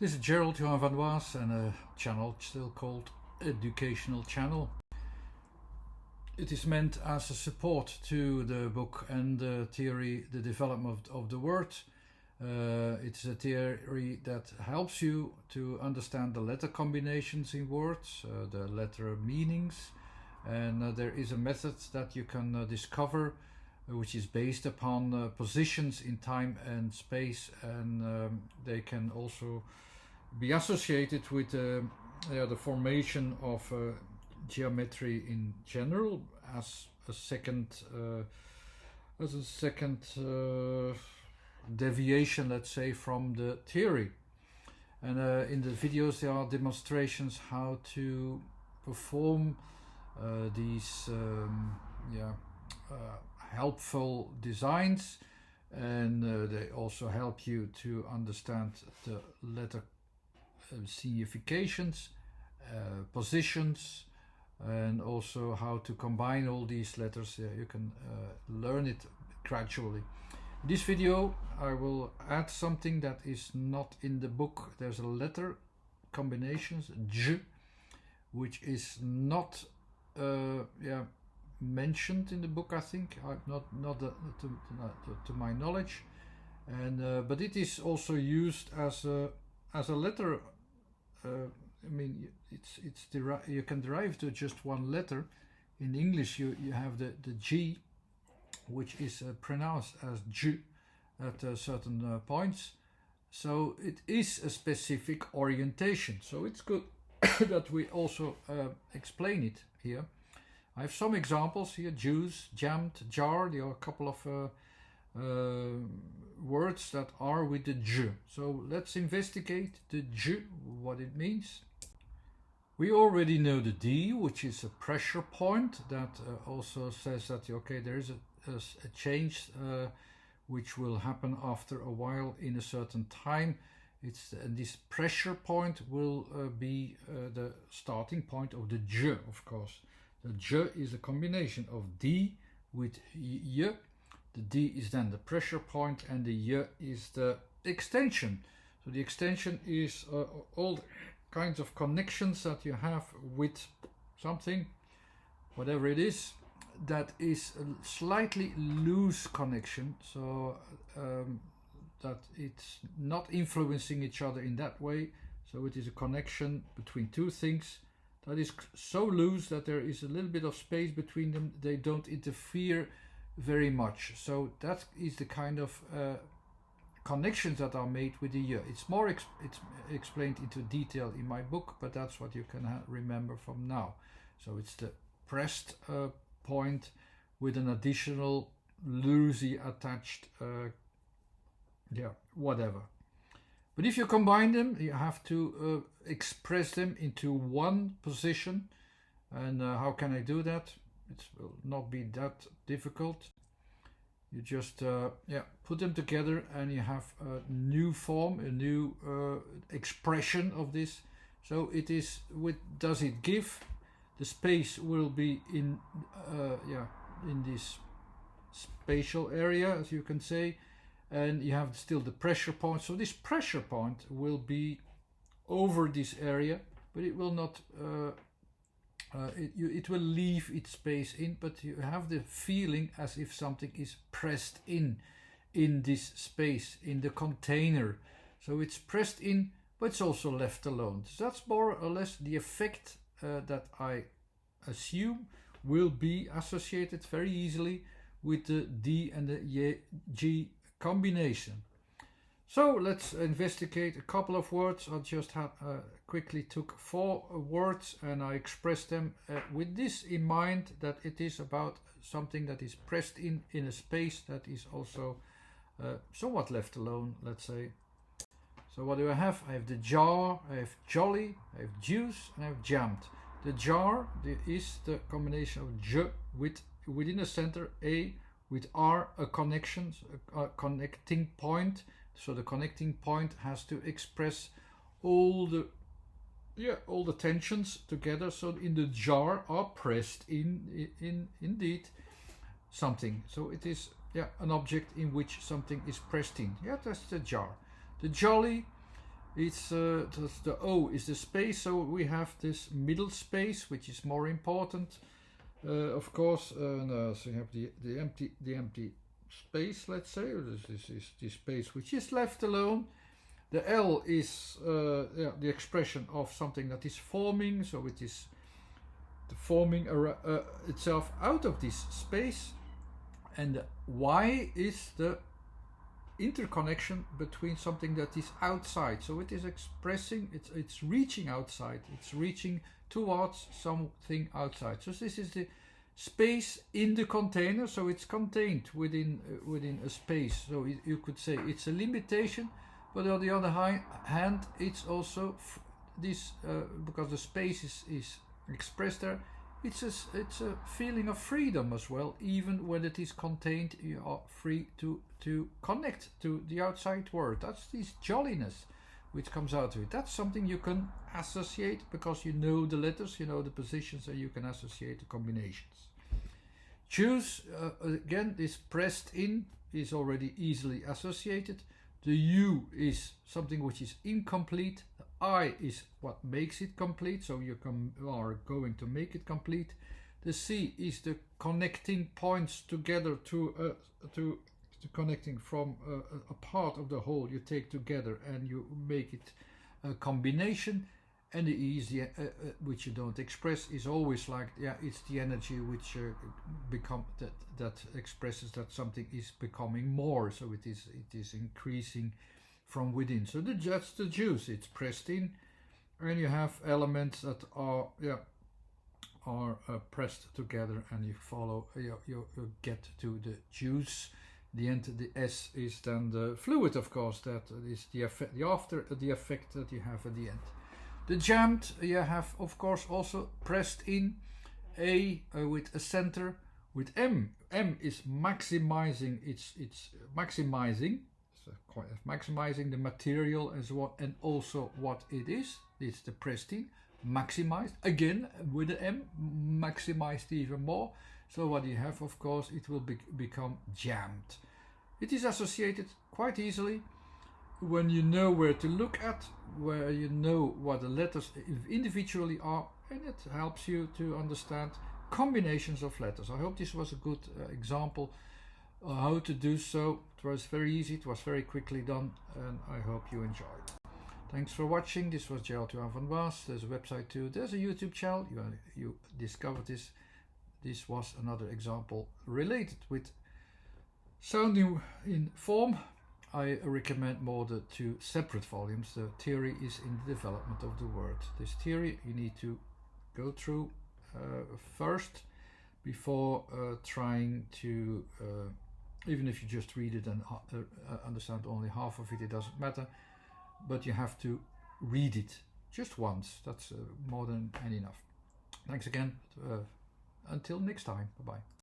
This is Gerald Johan van Waas and a channel still called Educational Channel. It is meant as a support to the book and the theory, the development of the word. It's a theory that helps you to understand the letter combinations in words, the letter meanings, and there is a method that you can discover which is based upon positions in time and space, and they can also be associated with the formation of geometry in general as a second deviation, let's say, from the theory. And in the videos there are demonstrations how to perform these helpful designs, and they also help you to understand the letter significations, positions, and also how to combine all these letters. You can learn it gradually. In this video I will add something that is not in the book. There's a letter combinations, J, which is not mentioned in the book, I think, to my knowledge, and but it is also used as a letter. I mean, you can derive to just one letter. In English you have the G, which is pronounced as J at certain points, so it is a specific orientation. So it's good that we also explain it here. I have some examples here: juice, jammed, jar. There are a couple of words that are with the J. So let's investigate the J, what it means. We already know the D, which is a pressure point. That also says that there is a change which will happen after a while in a certain time. This pressure point will be the starting point of the J, of course. The J is a combination of D with Y. The D is then the pressure point, and the Y is the extension. So the extension is all kinds of connections that you have with something, whatever it is, that is a slightly loose connection, so that it's not influencing each other in that way. So it is a connection between two things that is so loose that there is a little bit of space between them. They don't interfere very much. So that is the kind of connections that are made with the Y. It's more it's explained into detail in my book, but that's what you can remember from now. So it's the pressed point with an additional loosely attached whatever. But if you combine them, you have to express them into one position. And how can I do that? It will not be that difficult. You just put them together and you have a new form, a new expression of this. So it is does it give? The space will be in this spatial area, as you can say, and you have still the pressure point. So this pressure point will be over this area, but it will not. It will leave its space in, but you have the feeling as if something is pressed in this space, in the container. So it's pressed in, but it's also left alone. So that's more or less the effect that I assume will be associated very easily with the D and the G combination. So let's investigate a couple of words. I just quickly took 4 words and I expressed them with this in mind, that it is about something that is pressed in a space that is also somewhat left alone, let's say. So what do I have? I have the jar, I have jolly, I have juice, and I have jammed. The jar is the combination of J within a center, A with R, a connecting point. So the connecting point has to express all the tensions together. So in the jar are pressed in indeed something. So it is an object in which something is pressed in. Yeah, that's the jar. The jolly It's the O is the space, so we have this middle space, which is more important, of course. No, so you have the empty space, let's say. This is the space which is left alone. The L is the expression of something that is forming, so it is forming itself out of this space. And the Y is the interconnection between something that is outside. So it is expressing, it's reaching outside, it's reaching towards something outside. So this is the space in the container, so it's contained within a space. So you could say it's a limitation, but on the other hand, it's also this because the space is expressed there. It's a feeling of freedom as well. Even when it is contained, you are free to connect to the outside world. That's this jolliness which comes out of it. That's something you can associate because you know the letters, you know the positions, and you can associate the combinations. Choose, again, this pressed in is already easily associated. The U is something which is incomplete. The I is what makes it complete, so you are going to make it complete. The C is the connecting points together to connecting from a part of the whole you take together and you make it a combination. And the E is the, which you don't express, is always like, yeah, it's the energy which that expresses that something is becoming more. So it is increasing from within. So that's the juice. It's pressed in, and you have elements that are pressed together, and you follow. You get to the juice. The end. The S is then the fluid, of course. That is the effect. The effect that you have at the end. The jammed, you have of course also pressed in. A with a center. With M is maximizing. It's maximizing. So maximizing the material as well, and also what it is. It's the pressed in, maximized again with the M, maximized even more. So what you have, of course, it will become jammed. It is associated quite easily when you know where to look at, where you know what the letters individually are, and it helps you to understand combinations of letters. I hope this was a good example how to do so. It was very easy, it was very quickly done, and I hope you enjoyed. Thanks for watching. This was Gerald Johan van Waas. There's a website too, there's a YouTube channel. You discovered this. This was another example related with sounding in form. I recommend more the two separate volumes. The theory is in the development of the word. This theory you need to go through first before trying to, even if you just read it and understand only half of it, it doesn't matter. But you have to read it just once. That's more than enough. Thanks again. Until next time. Bye-bye.